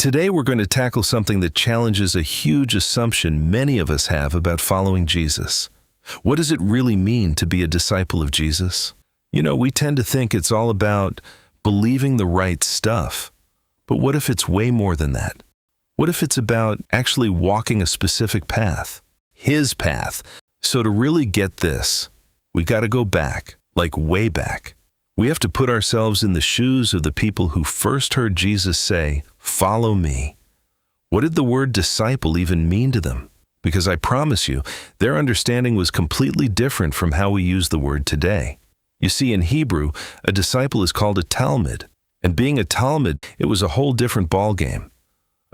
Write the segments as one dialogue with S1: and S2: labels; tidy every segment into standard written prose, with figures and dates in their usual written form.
S1: Today we're going to tackle something that challenges a huge assumption many of us have about following Jesus. What does it really mean to be a disciple of Jesus? We tend to think it's all about believing the right stuff. But what if it's way more than that? What if it's about actually walking a specific path? His path. So to really get this, we got to go back, like way back. We have to put ourselves in the shoes of the people who first heard Jesus say, "Follow me." What did the word disciple even mean to them? Because I promise you, their understanding was completely different from how we use the word today. You see, in Hebrew, a disciple is called a Talmid. And being a Talmid, it was a whole different ballgame.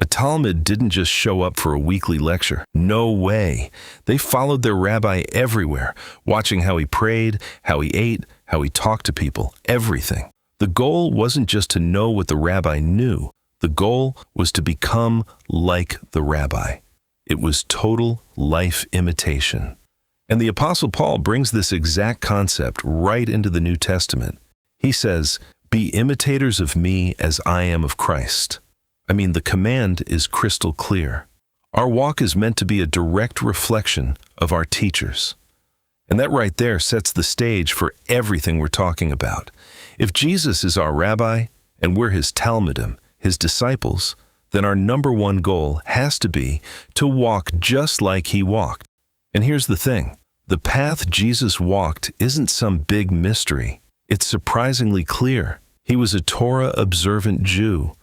S1: A Talmid didn't just show up for a weekly lecture. No way. They followed their rabbi everywhere, watching how he prayed, how he ate, how he talked to people, everything. The goal wasn't just to know what the rabbi knew. The goal was to become like the rabbi. It was total life imitation. And the Apostle Paul brings this exact concept right into the New Testament. He says, "Be imitators of me as I am of Christ." The command is crystal clear. Our walk is meant to be a direct reflection of our teachers. And that right there sets the stage for everything we're talking about. If Jesus is our rabbi and we're his Talmidim, his disciples, then our number one goal has to be to walk just like he walked. And here's the thing. The path Jesus walked isn't some big mystery. It's surprisingly clear. He was a Torah-observant Jew.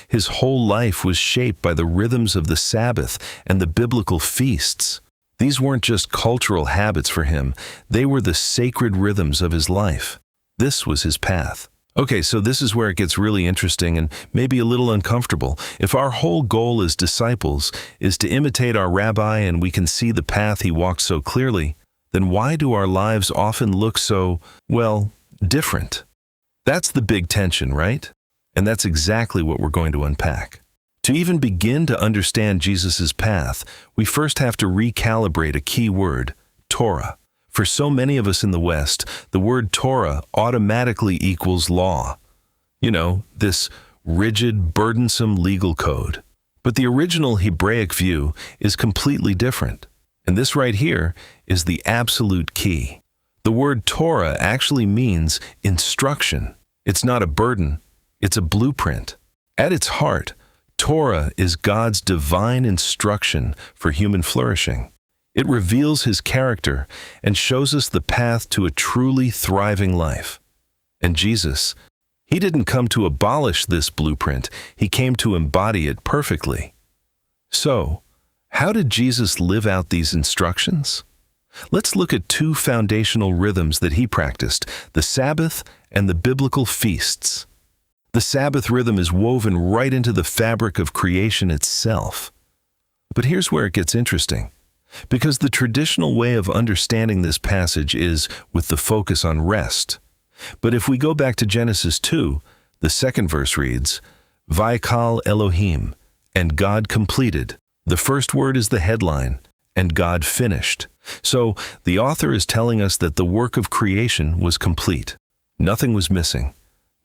S1: His whole life was shaped by the rhythms of the Sabbath and the biblical feasts. These weren't just cultural habits for him. They were the sacred rhythms of his life. This was his path. Okay, so this is where it gets really interesting and maybe a little uncomfortable. If our whole goal as disciples is to imitate our rabbi and we can see the path he walked so clearly, then why do our lives often look so, different? That's the big tension, right? And that's exactly what we're going to unpack. To even begin to understand Jesus' path, we first have to recalibrate a key word, Torah. For so many of us in the West, the word Torah automatically equals law. This rigid, burdensome legal code. But the original Hebraic view is completely different. And this right here is the absolute key. The word Torah actually means instruction. It's not a burden. It's a blueprint. At its heart, Torah is God's divine instruction for human flourishing. It reveals his character and shows us the path to a truly thriving life. And Jesus, he didn't come to abolish this blueprint. He came to embody it perfectly. So, how did Jesus live out these instructions? Let's look at two foundational rhythms that he practiced, the Sabbath and the biblical feasts. The Sabbath rhythm is woven right into the fabric of creation itself. But here's where it gets interesting. Because the traditional way of understanding this passage is with the focus on rest. But if we go back to Genesis 2, the second verse reads, "Vaikal Elohim," and God completed. The first word is the headline, and God finished. So the author is telling us that the work of creation was complete. Nothing was missing.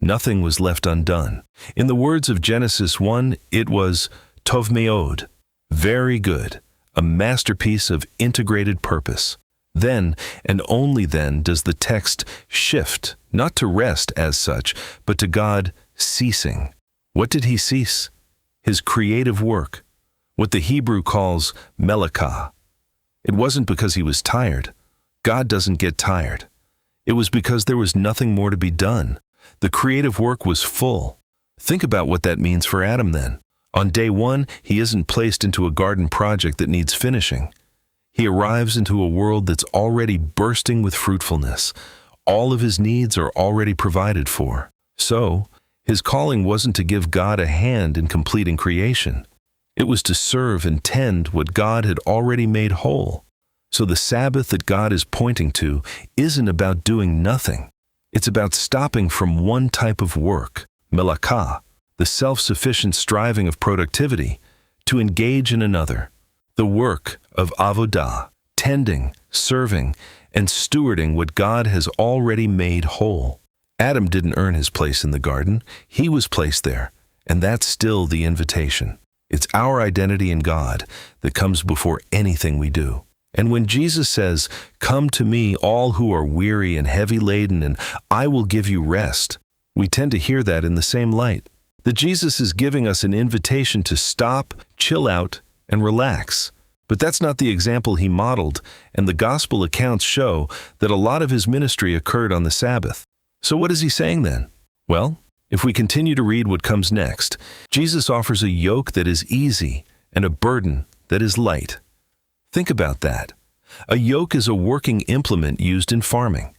S1: Nothing was left undone. In the words of Genesis 1, it was tov meod, very good, a masterpiece of integrated purpose. Then, and only then, does the text shift, not to rest as such, but to God ceasing. What did he cease? His creative work, what the Hebrew calls melakah. It wasn't because he was tired. God doesn't get tired. It was because there was nothing more to be done. The creative work was full. Think about what that means for Adam then. On day one, he isn't placed into a garden project that needs finishing. He arrives into a world that's already bursting with fruitfulness. All of his needs are already provided for. So, his calling wasn't to give God a hand in completing creation. It was to serve and tend what God had already made whole. So the Sabbath that God is pointing to isn't about doing nothing. It's about stopping from one type of work, melakah, the self-sufficient striving of productivity, to engage in another, the work of avodah, tending, serving, and stewarding what God has already made whole. Adam didn't earn his place in the garden. He was placed there, And that's still the invitation. It's our identity in God that comes before anything we do. And when Jesus says, "Come to me, all who are weary and heavy laden, and I will give you rest," we tend to hear that in the same light. That Jesus is giving us an invitation to stop, chill out, and relax. But that's not the example he modeled, and the gospel accounts show that a lot of his ministry occurred on the Sabbath. So what is he saying then? Well, if we continue to read what comes next, Jesus offers a yoke that is easy and a burden that is light. Think about that. A yoke is a working implement used in farming.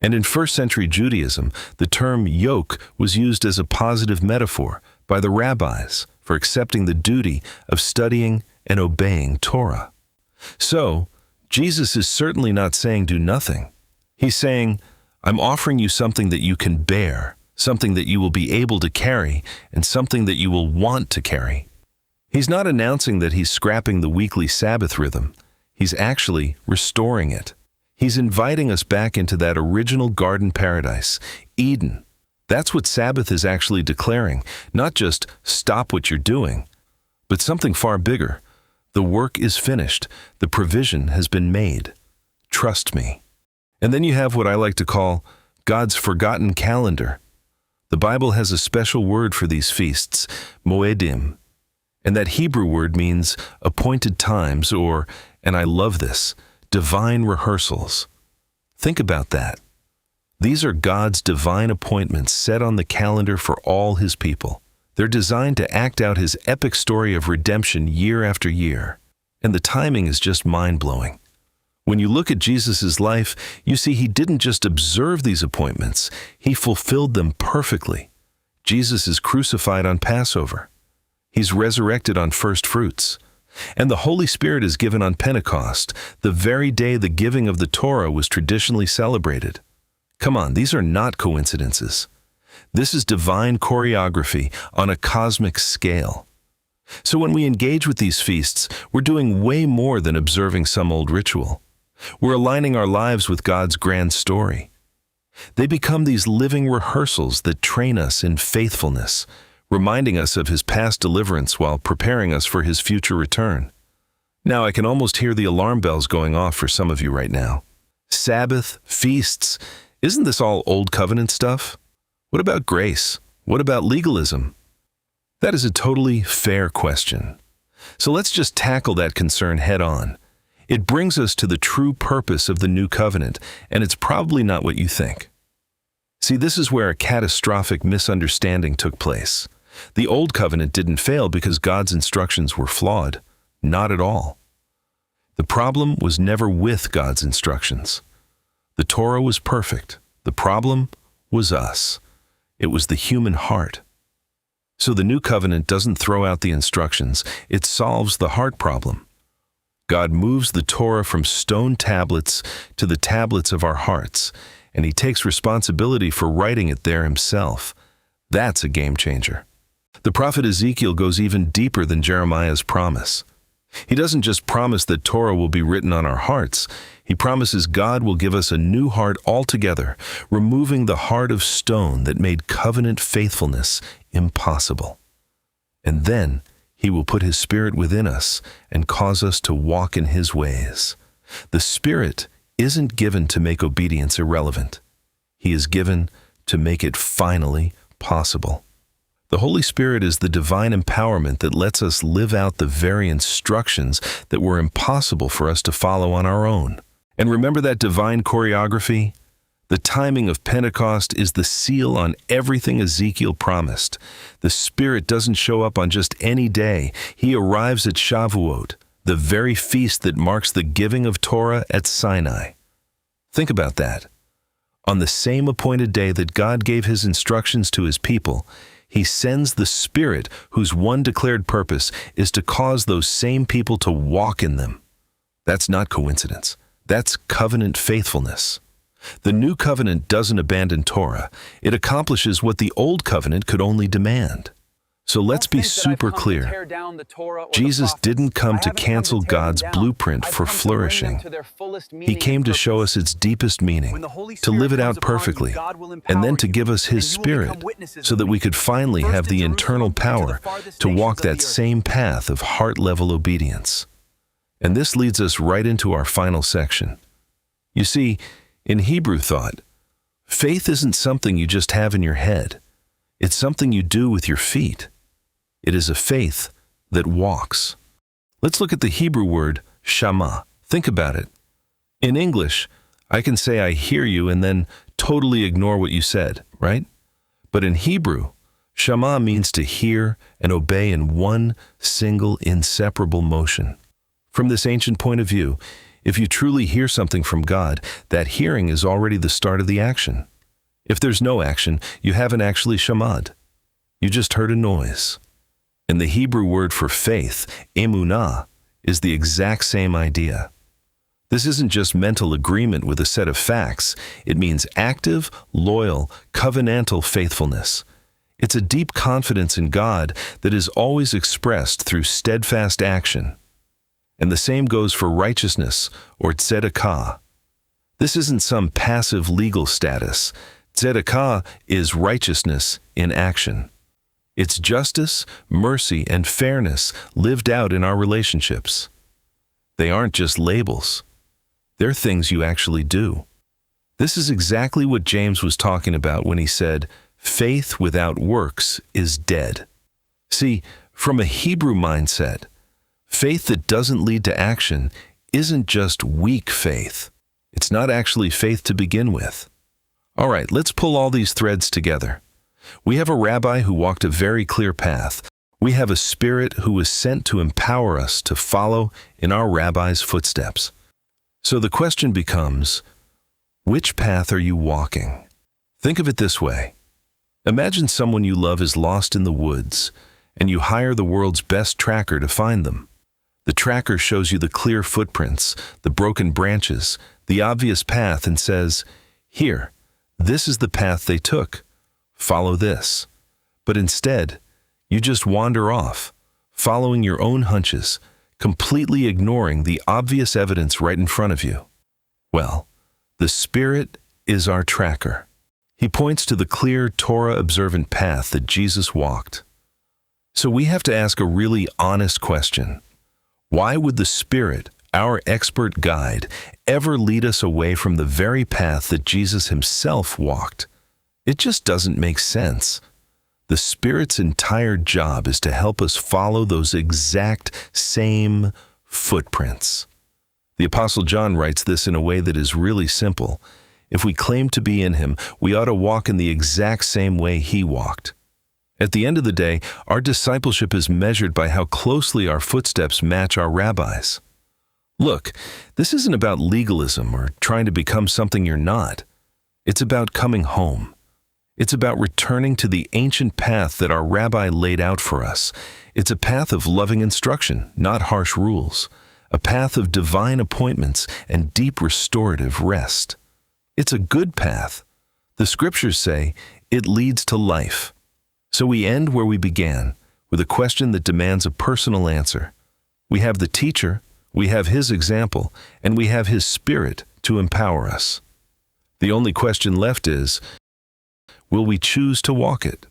S1: And in first-century Judaism, the term yoke was used as a positive metaphor by the rabbis for accepting the duty of studying and obeying Torah. So, Jesus is certainly not saying do nothing. He's saying, I'm offering you something that you can bear, something that you will be able to carry, and something that you will want to carry. He's not announcing that he's scrapping the weekly Sabbath rhythm. He's actually restoring it. He's inviting us back into that original garden paradise, Eden. That's what Sabbath is actually declaring, not just stop what you're doing, but something far bigger. The work is finished. The provision has been made. Trust me. And then you have what I like to call God's forgotten calendar. The Bible has a special word for these feasts, Moedim. And that Hebrew word means appointed times or, and I love this, divine rehearsals. Think about that. These are God's divine appointments set on the calendar for all his people. They're designed to act out his epic story of redemption year after year. And the timing is just mind-blowing. When you look at Jesus' life, you see he didn't just observe these appointments, he fulfilled them perfectly. Jesus is crucified on Passover. He's resurrected on first fruits. And the Holy Spirit is given on Pentecost, the very day the giving of the Torah was traditionally celebrated. Come on, these are not coincidences. This is divine choreography on a cosmic scale. So when we engage with these feasts, we're doing way more than observing some old ritual. We're aligning our lives with God's grand story. They become these living rehearsals that train us in faithfulness, reminding us of his past deliverance while preparing us for his future return. Now, I can almost hear the alarm bells going off for some of you right now. Sabbath, feasts, isn't this all Old Covenant stuff? What about grace? What about legalism? That is a totally fair question. So let's just tackle that concern head on. It brings us to the true purpose of the new covenant, and it's probably not what you think. See, this is where a catastrophic misunderstanding took place. The Old Covenant didn't fail because God's instructions were flawed. Not at all. The problem was never with God's instructions. The Torah was perfect. The problem was us. It was the human heart. So the New Covenant doesn't throw out the instructions. It solves the heart problem. God moves the Torah from stone tablets to the tablets of our hearts, and he takes responsibility for writing it there himself. That's a game changer. The prophet Ezekiel goes even deeper than Jeremiah's promise. He doesn't just promise that Torah will be written on our hearts. He promises God will give us a new heart altogether, removing the heart of stone that made covenant faithfulness impossible. And then he will put his Spirit within us and cause us to walk in his ways. The Spirit isn't given to make obedience irrelevant. He is given to make it finally possible. The Holy Spirit is the divine empowerment that lets us live out the very instructions that were impossible for us to follow on our own. And remember that divine choreography? The timing of Pentecost is the seal on everything Ezekiel promised. The Spirit doesn't show up on just any day. He arrives at Shavuot, the very feast that marks the giving of Torah at Sinai. Think about that. On the same appointed day that God gave his instructions to his people, he sends the Spirit whose one declared purpose is to cause those same people to walk in them. That's not coincidence. That's covenant faithfulness. The new covenant doesn't abandon Torah. It accomplishes what the old covenant could only demand. So let's be super clear. Jesus didn't come to cancel God's blueprint for flourishing. He came to show us its deepest meaning, to live it out perfectly, and then to give us His Spirit so that we could finally have the internal power to walk that same path of heart-level obedience. And this leads us right into our final section. You see, in Hebrew thought, faith isn't something you just have in your head. It's something you do with your feet. It is a faith that walks. Let's look at the Hebrew word Shema. Think about it. In English, I can say I hear you and then totally ignore what you said, right? But in Hebrew, Shema means to hear and obey in one single inseparable motion. From this ancient point of view, if you truly hear something from God, that hearing is already the start of the action. If there's no action, you haven't actually shemad. You just heard a noise. And the Hebrew word for faith, Emunah, is the exact same idea. This isn't just mental agreement with a set of facts. It means active, loyal, covenantal faithfulness. It's a deep confidence in God that is always expressed through steadfast action. And the same goes for righteousness, or tzedakah. This isn't some passive legal status. Tzedakah is righteousness in action. It's justice, mercy, and fairness lived out in our relationships. They aren't just labels. They're things you actually do. This is exactly what James was talking about when he said, faith without works is dead. See, from a Hebrew mindset, faith that doesn't lead to action isn't just weak faith. It's not actually faith to begin with. All right, let's pull all these threads together. We have a rabbi who walked a very clear path. We have a Spirit who was sent to empower us to follow in our rabbi's footsteps. So the question becomes, which path are you walking? Think of it this way. Imagine someone you love is lost in the woods, and you hire the world's best tracker to find them. The tracker shows you the clear footprints, the broken branches, the obvious path, and says, "Here, this is the path they took. Follow this." But instead, you just wander off, following your own hunches, completely ignoring the obvious evidence right in front of you. Well, the Spirit is our tracker. He points to the clear Torah-observant path that Jesus walked. So we have to ask a really honest question. Why would the Spirit, our expert guide, ever lead us away from the very path that Jesus Himself walked? It just doesn't make sense. The Spirit's entire job is to help us follow those exact same footprints. The Apostle John writes this in a way that is really simple. If we claim to be in Him, we ought to walk in the exact same way He walked. At the end of the day, our discipleship is measured by how closely our footsteps match our rabbi's. Look, this isn't about legalism or trying to become something you're not. It's about coming home. It's about returning to the ancient path that our rabbi laid out for us. It's a path of loving instruction, not harsh rules. A path of divine appointments and deep restorative rest. It's a good path. The scriptures say it leads to life. So we end where we began, with a question that demands a personal answer. We have the teacher, we have His example, and we have His Spirit to empower us. The only question left is, will we choose to walk it?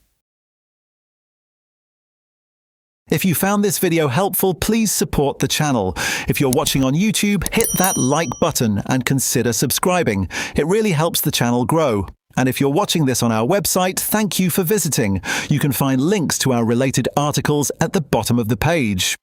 S2: If you found this video helpful, please support the channel. If you're watching on YouTube, hit that like button and consider subscribing. It really helps the channel grow. And if you're watching this on our website, thank you for visiting. You can find links to our related articles at the bottom of the page.